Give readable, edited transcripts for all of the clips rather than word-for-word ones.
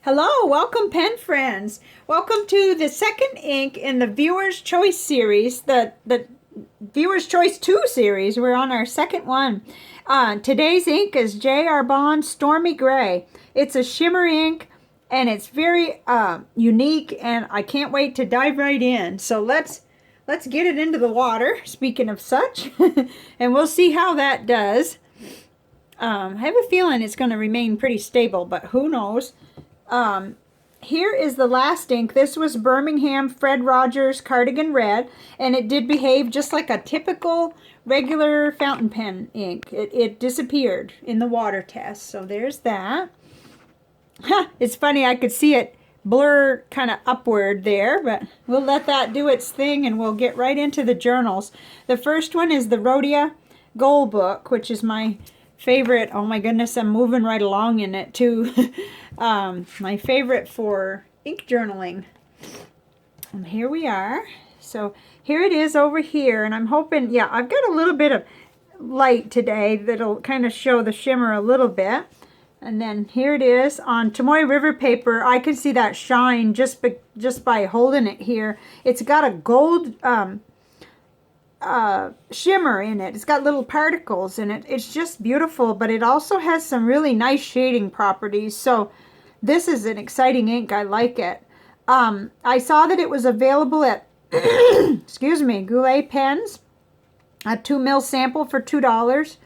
Hello, welcome pen friends. Welcome to the second ink in the Viewer's Choice series, the Viewer's Choice 2 series. We're on our second one. Today's ink is J. Arbonne Stormy Grey. It's a shimmer ink and it's very unique, and I can't wait to dive right in. So let's get it into the water, speaking of such, and we'll see how that does. I have a feeling it's going to remain pretty stable, but who knows. Here is the last ink. This was Birmingham Fred Rogers Cardigan Red, and it did behave just like a typical regular fountain pen ink. It disappeared in the water test, so there's that. It's funny, I could see it blur kind of upward there, but we'll let that do its thing and we'll get right into the journals. The first one is the Rhodia Gold Book, which is my favorite. Oh my goodness, I'm moving right along in it too. My favorite for ink journaling. And here we are. So here it is over here, and I'm hoping, yeah, I've got a little bit of light today that'll kind of show the shimmer a little bit. And then here it is on Tomoya River paper. I can see that shine just by holding it here. It's got a gold shimmer in it. It's got little particles in it. It's just beautiful, but it also has some really nice shading properties. So this is an exciting ink. I like it. I saw that it was available at excuse me, Goulet Pens, a 2 ml sample for $2,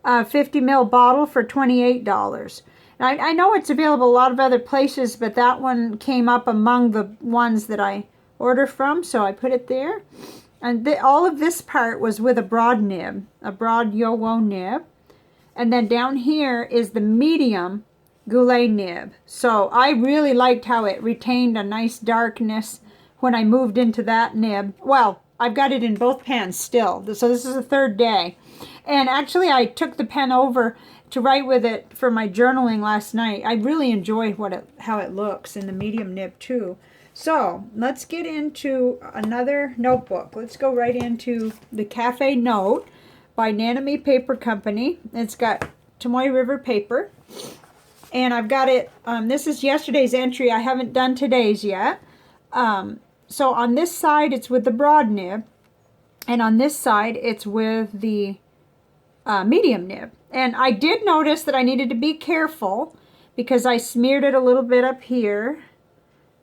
50 ml bottle for $28. I know it's available a lot of other places, but that one came up among the ones that I order from, so I put it there. And all of this part was with a broad nib, a broad Yowo nib. And then down here is the medium Goulet nib. So I really liked how it retained a nice darkness when I moved into that nib. Well, I've got it in both pens still. So this is the third day. And actually I took the pen over to write with it for my journaling last night. I really enjoyed how it looks in the medium nib too. So let's get into another notebook. Let's go right into the Cafe Note by Nanami Paper Company. It's got Tomoya River paper. And I've got it, this is yesterday's entry. I haven't done today's yet. So on this side, it's with the broad nib. And on this side, it's with the medium nib. And I did notice that I needed to be careful because I smeared it a little bit up here.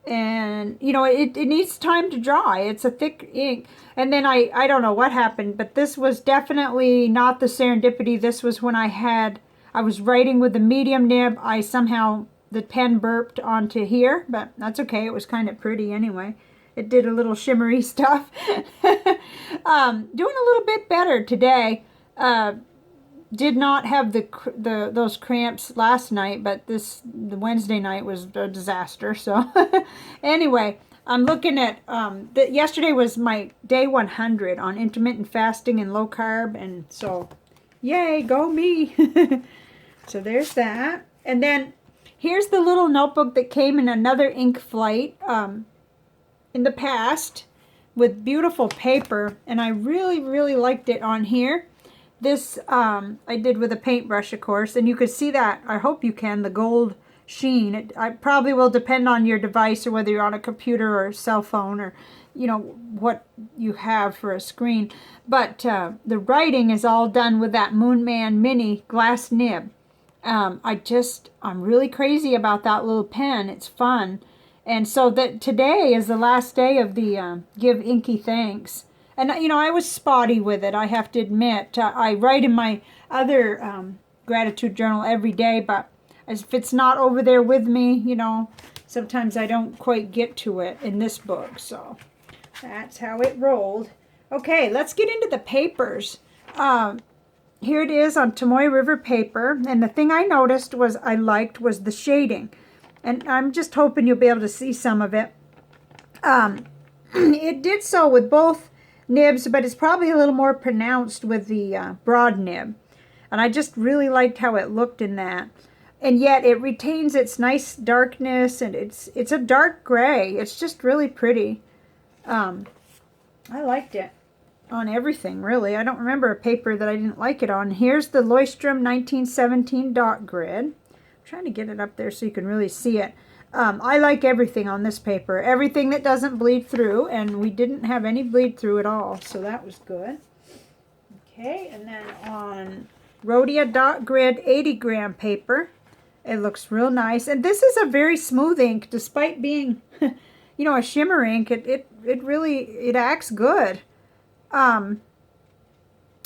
And, you know, it needs time to dry. It's a thick ink. And then I don't know what happened, but this was definitely not the serendipity. This was when I was writing with the medium nib. The pen burped onto here, but that's okay. It was kind of pretty anyway. It did a little shimmery stuff. Doing a little bit better today. Did not have those cramps last night, but the Wednesday night was a disaster. So anyway, I'm looking at yesterday was my day 100 on intermittent fasting and low carb, and so yay, go me. So there's that. And then here's the little notebook that came in another ink flight in the past with beautiful paper, and I really liked it on here. This I did with a paintbrush, of course, and you could see that, I hope you can, the gold sheen. I probably will depend on your device or whether you're on a computer or a cell phone or, you know, what you have for a screen. But the writing is all done with that Moonman Mini glass nib. I'm really crazy about that little pen. It's fun. And so that today is the last day of the Give Inky Thanks. And, you know, I was spotty with it, I have to admit. I write in my other gratitude journal every day, but if it's not over there with me, you know, sometimes I don't quite get to it in this book. So that's how it rolled. Okay, let's get into the papers. Here it is on Tomoya River paper. And the thing I noticed was the shading. And I'm just hoping you'll be able to see some of it. It did so with both nibs, but it's probably a little more pronounced with the broad nib. And I just really liked how it looked in that. And yet it retains its nice darkness, and it's a dark gray. It's just really pretty. I liked it on everything, really. I don't remember a paper that I didn't like it on. Here's the Leuchtturm 1917 dot grid. I'm trying to get it up there so you can really see it. I like everything on this paper. Everything that doesn't bleed through, and we didn't have any bleed through at all, so that was good. Okay, and then on Rhodia Dot Grid 80 gram paper, it looks real nice. And this is a very smooth ink, despite being, you know, a shimmer ink. It really acts good. In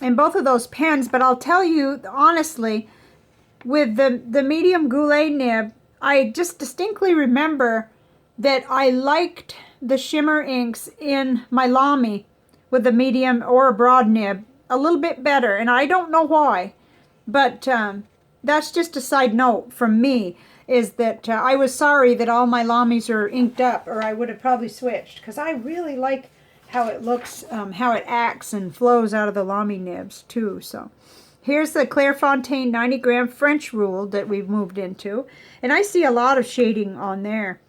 both of those pens, but I'll tell you honestly, with the medium goulet nib, I just distinctly remember that I liked the shimmer inks in my Lamy with the medium or a broad nib a little bit better, and I don't know why, but that's just a side note from me, is that I was sorry that all my Lamys are inked up, or I would have probably switched, because I really like how it looks, how it acts and flows out of the Lamy nibs too. So here's the Clairefontaine 90 gram French ruled that we've moved into, and I see a lot of shading on there.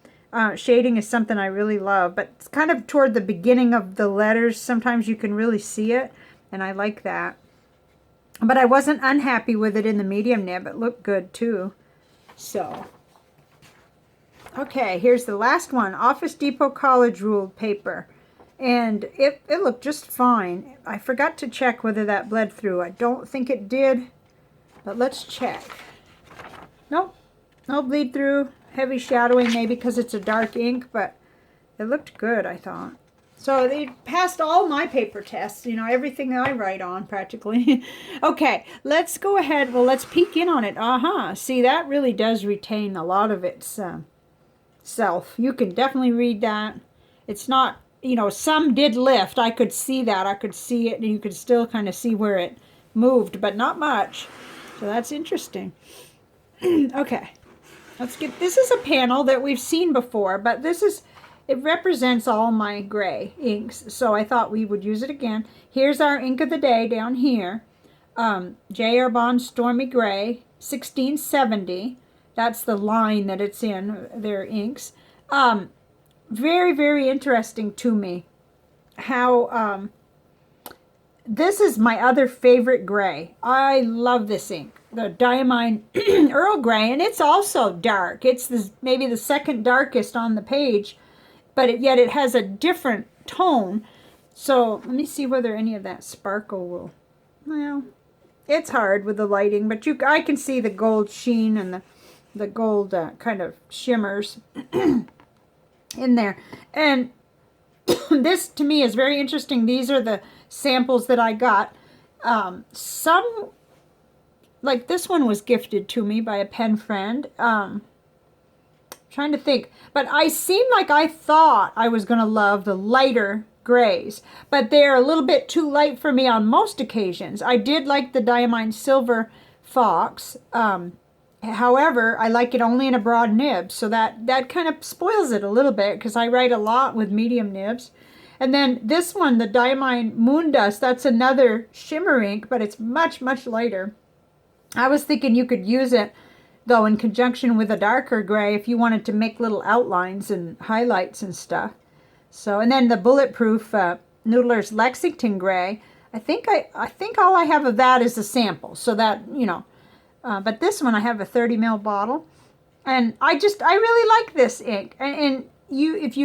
Shading is something I really love, but it's kind of toward the beginning of the letters. Sometimes you can really see it, and I like that. But I wasn't unhappy with it in the medium nib. It looked good too. So, okay, here's the last one, Office Depot College ruled paper. And it looked just fine. I forgot to check whether that bled through. I don't think it did, but let's check. Nope, no bleed through. Heavy shadowing, maybe because it's a dark ink, but it looked good, I thought. So they passed all my paper tests, you know, everything that I write on practically. Okay, let's go ahead. Well, let's peek in on it. See, that really does retain a lot of its self. You can definitely read that. It's not, you know, some did lift. I could see that. I could see it, and you could still kind of see where it moved, but not much. So that's interesting. Okay, let's get, this is a panel that we've seen before, but this is, it represents all my gray inks, so I thought we would use it again. Here's our ink of the day down here. J. Herbin Stormy Grey, 1670. That's the line that it's in, their inks. Very, very interesting to me how this is my other favorite gray. I love this ink, the Diamine Earl Grey, and it's also dark. It's maybe the second darkest on the page, but yet it has a different tone. So let me see whether any of that sparkle will, well, it's hard with the lighting, but I can see the gold sheen and the gold kind of shimmers in there. And this to me is very interesting. These are the samples that I got. Some, like this one, was gifted to me by a pen friend. Trying to think, but I seemed like I thought I was going to love the lighter grays, but they're a little bit too light for me on most occasions. I did like the Diamine Silver Fox. However, I like it only in a broad nib, so that kind of spoils it a little bit, because I write a lot with medium nibs. And then this one, the Diamine Moondust, that's another shimmer ink, but it's much, much lighter. I was thinking you could use it, though, in conjunction with a darker gray if you wanted to make little outlines and highlights and stuff. So, and then the Bulletproof Noodlers Lexington Gray, I think all I have of that is a sample, so that, you know, but this one I have a 30 ml bottle, and I really like this ink. And if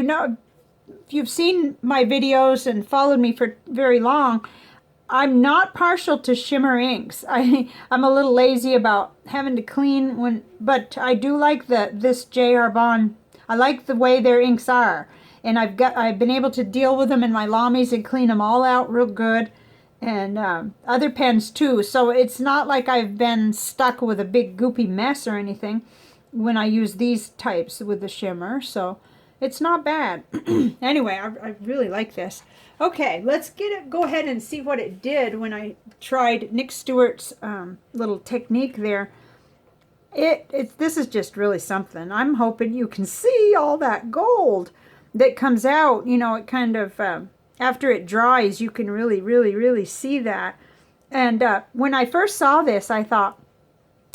you've seen my videos and followed me for very long, I'm not partial to shimmer inks. I'm a little lazy about having to clean but I do like this J. Herbin. I like the way their inks are, and I've been able to deal with them in my Lamys and clean them all out real good, and other pens too. So it's not like I've been stuck with a big goopy mess or anything when I use these types with the shimmer. So it's not bad. Anyway, I really like this. Okay, let's go ahead and see what it did when I tried Nick Stewart's little technique there. This is just really something. I'm hoping you can see all that gold that comes out. You know, it kind of, after it dries, you can really, really, really see that. And when I first saw this, I thought,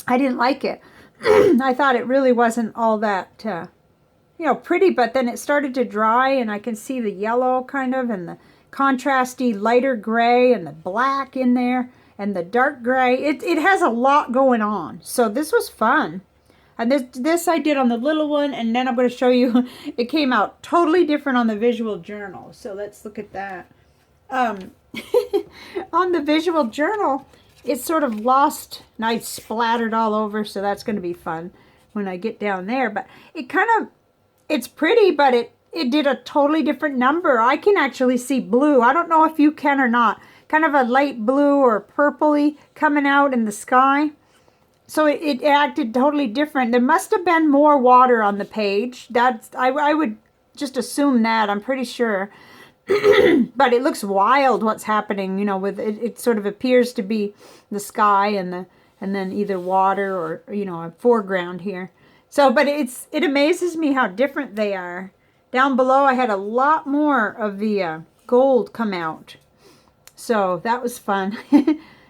I didn't like it. I thought it really wasn't all that, you know, pretty, but then it started to dry, and I can see the yellow kind of, and the contrasty lighter gray, and the black in there, and the dark gray. It has a lot going on. So this was fun. And this I did on the little one, and then I'm going to show you, it came out totally different on the visual journal. So let's look at that. On the visual journal, it's sort of lost, and I splattered all over, so that's going to be fun when I get down there. But it kind of, it's pretty, but it did a totally different number. I can actually see blue. I don't know if you can or not. Kind of a light blue or purpley coming out in the sky. So it acted totally different. There must have been more water on the page. I would just assume that. I'm pretty sure. But it looks wild what's happening, you know, with it. It sort of appears to be the sky and then either water or, you know, a foreground here. So, but it amazes me how different they are. Down below, I had a lot more of the gold come out. So that was fun.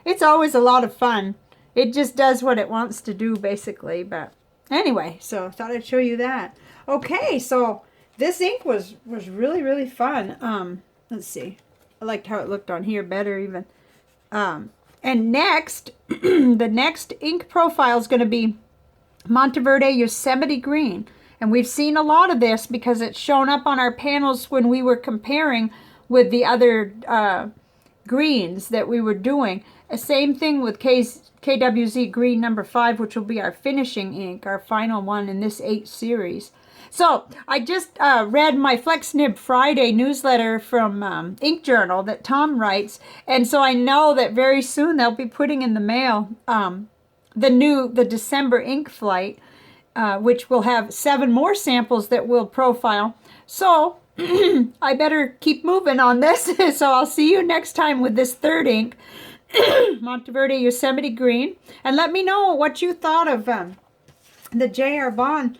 It's always a lot of fun. It just does what it wants to do, basically. But anyway, so I thought I'd show you that. Okay, so this ink was really, really fun. Let's see. I liked how it looked on here better even. And next, the next ink profile is going to be Monteverde Yosemite Green. And we've seen a lot of this because it's shown up on our panels when we were comparing with the other greens that we were doing. Same thing with KWZ Green number 5, which will be our finishing ink, our final one in this 8 series. So I just read my FlexNib Friday newsletter from Ink Journal that Tom writes, and so I know that very soon they'll be putting in the mail the December ink flight, which will have 7 more samples that we'll profile. So I better keep moving on this. So I'll see you next time with this 3rd ink, Monteverde Yosemite Green. And let me know what you thought of the J.R. Bond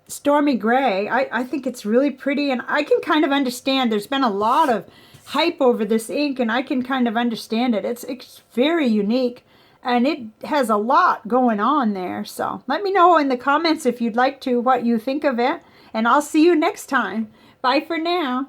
Stormy Grey. I think it's really pretty, and I can kind of understand. There's been a lot of hype over this ink, and I can kind of understand it. It's very unique, and it has a lot going on there. So let me know in the comments if you'd like to, what you think of it, and I'll see you next time. Bye for now.